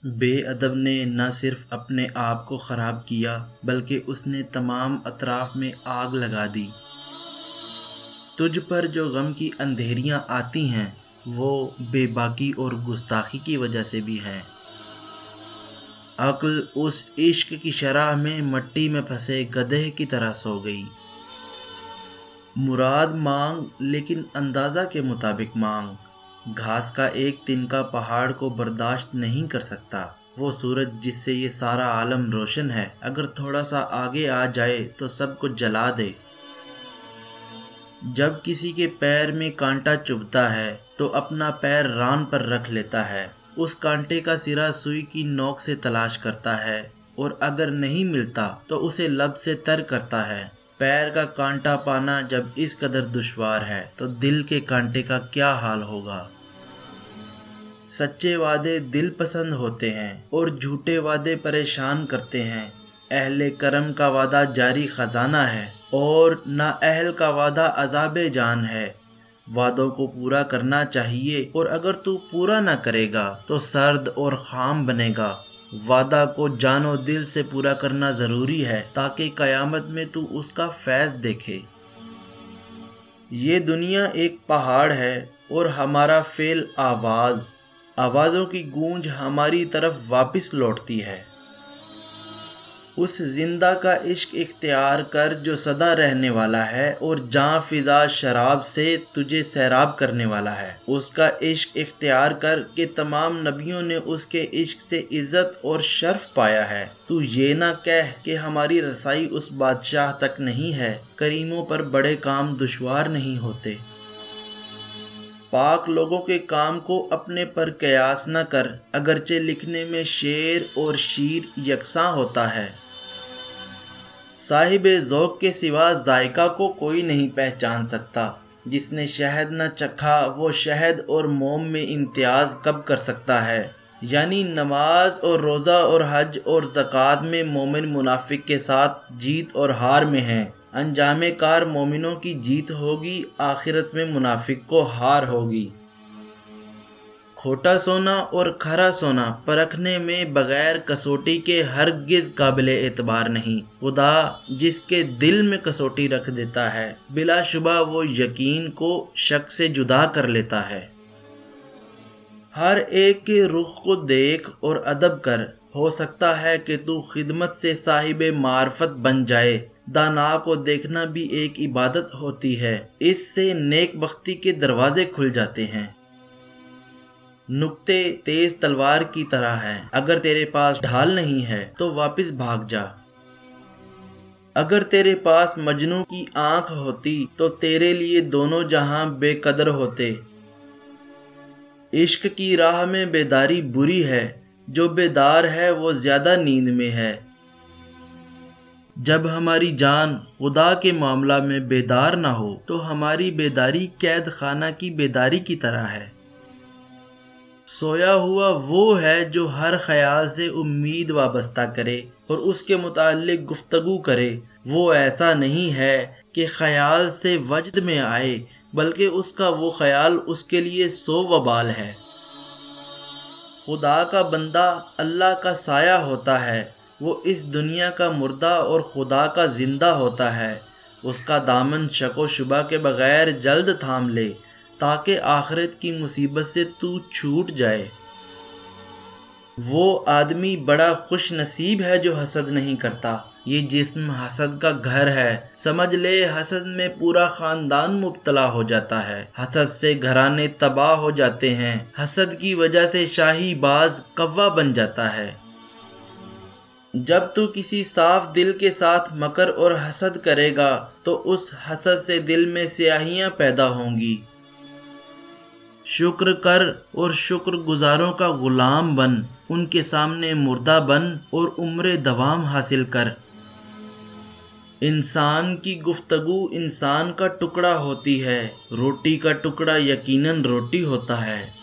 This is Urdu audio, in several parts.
بے ادب نے نہ صرف اپنے آپ کو خراب کیا بلکہ اس نے تمام اطراف میں آگ لگا دی۔ تجھ پر جو غم کی اندھیریاں آتی ہیں وہ بے باکی اور گستاخی کی وجہ سے بھی ہیں۔ عقل اس عشق کی شرح میں مٹی میں پھنسے گدھے کی طرح سو گئی۔ مراد مانگ لیکن اندازہ کے مطابق مانگ۔ گھاس کا ایک تنکا پہاڑ کو برداشت نہیں کر سکتا۔ وہ سورج جس سے یہ سارا عالم روشن ہے اگر تھوڑا سا آگے آ جائے تو سب کو جلا دے۔ جب کسی کے پیر میں کانٹا چبھتا ہے تو اپنا پیر ران پر رکھ لیتا ہے، اس کانٹے کا سرا سوئی کی نوک سے تلاش کرتا ہے اور اگر نہیں ملتا تو اسے لب سے تر کرتا ہے۔ پیر کا کانٹا پانا جب اس قدر دشوار ہے تو دل کے کانٹے کا کیا حال ہوگا۔ سچے وعدے دل پسند ہوتے ہیں اور جھوٹے وعدے پریشان کرتے ہیں۔ اہل کرم کا وعدہ جاری خزانہ ہے اور نااہل کا وعدہ عذاب جان ہے۔ وعدوں کو پورا کرنا چاہیے اور اگر تو پورا نہ کرے گا تو سرد اور خام بنے گا۔ وعدہ کو جان و دل سے پورا کرنا ضروری ہے تاکہ قیامت میں تو اس کا فیض دیکھے۔ یہ دنیا ایک پہاڑ ہے اور ہمارا فعل آواز۔ آوازوں کی گونج ہماری طرف واپس لوٹتی ہے۔ اس زندہ کا عشق اختیار کر جو سدا رہنے والا ہے اور جاں فضا شراب سے تجھے سیراب کرنے والا ہے۔ اس کا عشق اختیار کر کہ تمام نبیوں نے اس کے عشق سے عزت اور شرف پایا ہے۔ تو یہ نہ کہہ کہ ہماری رسائی اس بادشاہ تک نہیں ہے۔ کریموں پر بڑے کام دشوار نہیں ہوتے۔ پاک لوگوں کے کام کو اپنے پر قیاس نہ کر، اگرچہ لکھنے میں شعر اور شیر یکساں ہوتا ہے۔ صاحب ذوق کے سوا ذائقہ کو کوئی نہیں پہچان سکتا۔ جس نے شہد نہ چکھا وہ شہد اور موم میں امتیاز کب کر سکتا ہے؟ یعنی نماز اور روزہ اور حج اور زکوٰۃ میں مومن منافق کے ساتھ جیت اور ہار میں ہیں۔ انجام کار مومنوں کی جیت ہوگی، آخرت میں منافق کو ہار ہوگی۔ کھوٹا سونا اور کھرا سونا پرکھنے میں بغیر کسوٹی کے ہرگز قابل اعتبار نہیں۔ خدا جس کے دل میں کسوٹی رکھ دیتا ہے بلا شبہ وہ یقین کو شک سے جدا کر لیتا ہے۔ ہر ایک کے رخ کو دیکھ اور ادب کر، ہو سکتا ہے کہ تو خدمت سے صاحب معرفت بن جائے۔ دانا کو دیکھنا بھی ایک عبادت ہوتی ہے، اس سے نیک بختی کے دروازے کھل جاتے ہیں۔ نکتے تیز تلوار کی طرح ہیں، اگر تیرے پاس ڈھال نہیں ہے تو واپس بھاگ جا۔ اگر تیرے پاس مجنوں کی آنکھ ہوتی تو تیرے لیے دونوں جہاں بے قدر ہوتے۔ عشق کی راہ میں بیداری بری ہے، جو بیدار ہے وہ زیادہ نیند میں ہے۔ جب ہماری جان خدا کے معاملہ میں بیدار نہ ہو تو ہماری بیداری قید خانہ کی بیداری کی طرح ہے۔ سویا ہوا وہ ہے جو ہر خیال سے امید وابستہ کرے اور اس کے متعلق گفتگو کرے۔ وہ ایسا نہیں ہے کہ خیال سے وجد میں آئے بلکہ اس کا وہ خیال اس کے لیے سو وبال ہے۔ خدا کا بندہ اللہ کا سایہ ہوتا ہے، وہ اس دنیا کا مردہ اور خدا کا زندہ ہوتا ہے۔ اس کا دامن شک و شبہ کے بغیر جلد تھام لے تاکہ آخرت کی مصیبت سے تو چھوٹ جائے۔ وہ آدمی بڑا خوش نصیب ہے جو حسد نہیں کرتا۔ یہ جسم حسد کا گھر ہے، سمجھ لے حسد میں پورا خاندان مبتلا ہو جاتا ہے۔ حسد سے گھرانے تباہ ہو جاتے ہیں۔ حسد کی وجہ سے شاہی باز کوا بن جاتا ہے۔ جب تو کسی صاف دل کے ساتھ مکر اور حسد کرے گا تو اس حسد سے دل میں سیاہیاں پیدا ہوں گی۔ شکر کر اور شکر گزاروں کا غلام بن، ان کے سامنے مردہ بن اور عمر دوام حاصل کر۔ انسان کی گفتگو انسان کا ٹکڑا ہوتی ہے، روٹی کا ٹکڑا یقیناً روٹی ہوتا ہے۔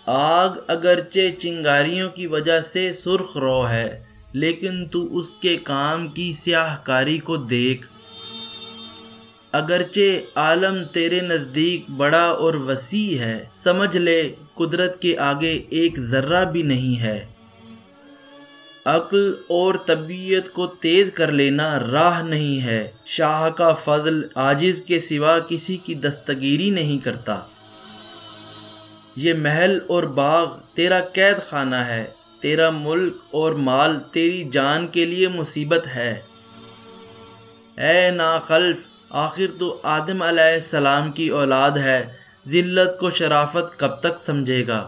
آگ اگرچہ چنگاریوں کی وجہ سے سرخ رو ہے لیکن تو اس کے کام کی سیاہ کاری کو دیکھ۔ اگرچہ عالم تیرے نزدیک بڑا اور وسیع ہے، سمجھ لے قدرت کے آگے ایک ذرہ بھی نہیں ہے۔ عقل اور طبیعت کو تیز کر لینا راہ نہیں ہے، شاہ کا فضل عاجز کے سوا کسی کی دستگیری نہیں کرتا۔ یہ محل اور باغ تیرا قید خانہ ہے، تیرا ملک اور مال تیری جان کے لیے مصیبت ہے۔ اے ناخلف، آخر تو آدم علیہ السلام کی اولاد ہے، ذلت کو شرافت کب تک سمجھے گا؟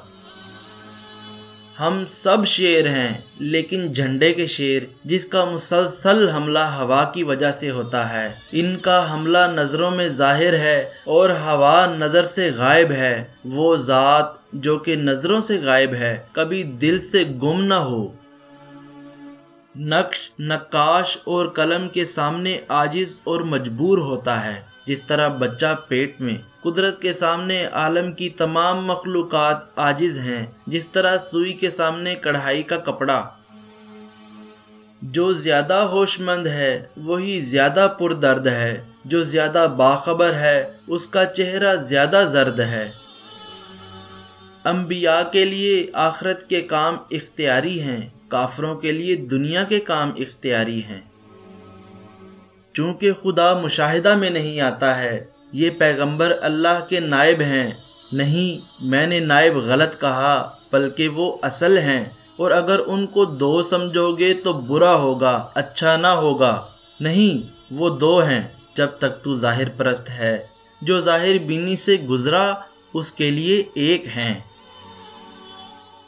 ہم سب شیر ہیں، لیکن جھنڈے کے شیر، جس کا مسلسل حملہ ہوا کی وجہ سے ہوتا ہے۔ ان کا حملہ نظروں میں ظاہر ہے اور ہوا نظر سے غائب ہے۔ وہ ذات جو کہ نظروں سے غائب ہے، کبھی دل سے گم نہ ہو۔ نقش، نقاش اور قلم کے سامنے عاجز اور مجبور ہوتا ہے، جس طرح بچہ پیٹ میں۔ قدرت کے سامنے عالم کی تمام مخلوقات عاجز ہیں، جس طرح سوئی کے سامنے کڑھائی کا کپڑا۔ جو زیادہ ہوش مند ہے وہی زیادہ پردرد ہے، جو زیادہ باخبر ہے اس کا چہرہ زیادہ زرد ہے۔ انبیاء کے لیے آخرت کے کام اختیاری ہیں، کافروں کے لیے دنیا کے کام اختیاری ہیں۔ چونکہ خدا مشاہدہ میں نہیں آتا ہے، یہ پیغمبر اللہ کے نائب ہیں۔ نہیں، میں نے نائب غلط کہا، بلکہ وہ اصل ہیں، اور اگر ان کو دو سمجھو گے تو برا ہوگا، اچھا نہ ہوگا۔ نہیں، وہ دو ہیں جب تک تو ظاہر پرست ہے، جو ظاہر بینی سے گزرا اس کے لیے ایک ہیں۔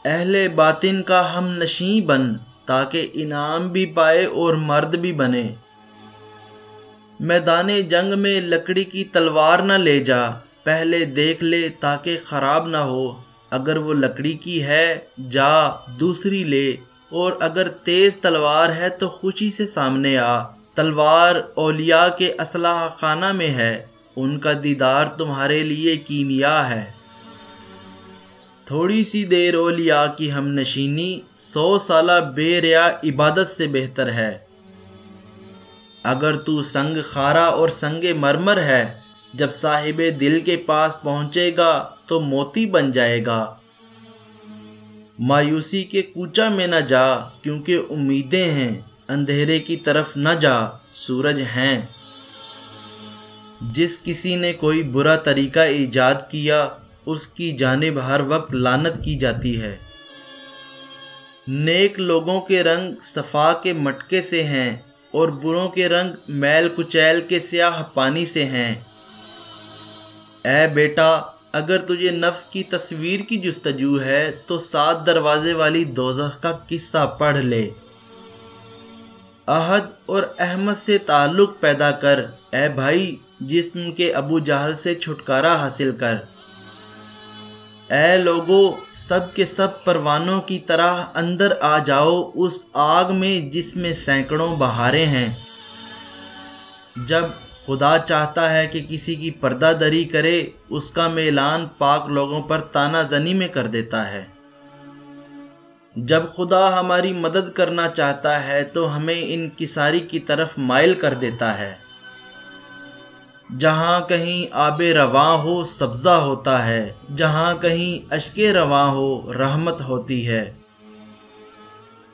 اہل باطن کا ہم نشیں بن، تاکہ انعام بھی پائے اور مرد بھی بنے۔ میدان جنگ میں لکڑی کی تلوار نہ لے جا، پہلے دیکھ لے تاکہ خراب نہ ہو۔ اگر وہ لکڑی کی ہے جا دوسری لے، اور اگر تیز تلوار ہے تو خوشی سے سامنے آ۔ تلوار اولیاء کے اسلحہ خانہ میں ہے، ان کا دیدار تمہارے لیے کیمیا ہے۔ تھوڑی سی دیر اولیاء کی ہم نشینی 100 سالہ بے ریا عبادت سے بہتر ہے۔ اگر تو سنگ خارا اور سنگ مرمر ہے، جب صاحب دل کے پاس پہنچے گا تو موتی بن جائے گا۔ مایوسی کے کوچہ میں نہ جا، کیونکہ امیدیں ہیں۔ اندھیرے کی طرف نہ جا، سورج ہیں۔ جس کسی نے کوئی برا طریقہ ایجاد کیا، اس کی جانب ہر وقت لعنت کی جاتی ہے۔ نیک لوگوں کے رنگ صفا کے مٹکے سے ہیں، اور بروں کے رنگ میل کچیل کے سیاہ پانی سے ہیں۔ اے بیٹا، اگر تجھے نفس کی تصویر کی جستجو ہے تو 7 دروازے والی دوزخ کا قصہ پڑھ لے۔ احد اور احمد سے تعلق پیدا کر، اے بھائی، جسم کے ابو جہل سے چھٹکارا حاصل کر۔ اے لوگو، سب کے سب پروانوں کی طرح اندر آ جاؤ اس آگ میں جس میں سینکڑوں بہاریں ہیں۔ جب خدا چاہتا ہے کہ کسی کی پردہ دری کرے، اس کا میلان پاک لوگوں پر طعنہ زنی میں کر دیتا ہے۔ جب خدا ہماری مدد کرنا چاہتا ہے تو ہمیں انکساری کی طرف مائل کر دیتا ہے۔ جہاں کہیں آب رواں ہو سبزہ ہوتا ہے، جہاں کہیں اشک رواں ہو رحمت ہوتی ہے۔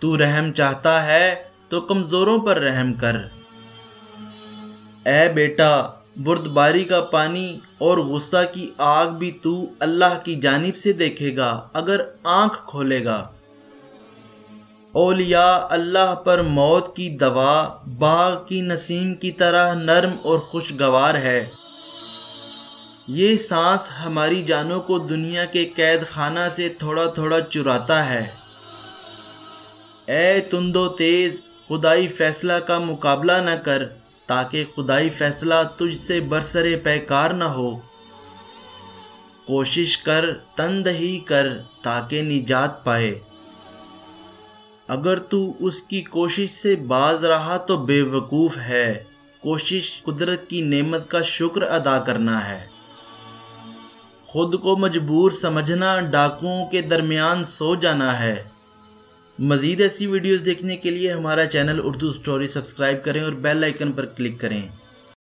تو رحم چاہتا ہے تو کمزوروں پر رحم کر۔ اے بیٹا، بردباری کا پانی اور غصہ کی آگ بھی تو اللہ کی جانب سے دیکھے گا اگر آنکھ کھولے گا۔ اولیاء اللہ پر موت کی دوا باغ کی نسیم کی طرح نرم اور خوشگوار ہے۔ یہ سانس ہماری جانوں کو دنیا کے قید خانہ سے تھوڑا تھوڑا چراتا ہے۔ اے تندو تیز، خدائی فیصلہ کا مقابلہ نہ کر، تاکہ خدائی فیصلہ تجھ سے برسر پیکار نہ ہو۔ کوشش کر، تندہی کر، تاکہ نجات پائے۔ اگر تو اس کی کوشش سے باز رہا تو بے وقوف ہے۔ کوشش قدرت کی نعمت کا شکر ادا کرنا ہے۔ خود کو مجبور سمجھنا ڈاکوؤں کے درمیان سو جانا ہے۔ مزید ایسی ویڈیوز دیکھنے کے لیے ہمارا چینل اردو سٹوری سبسکرائب کریں اور بیل آئیکن پر کلک کریں۔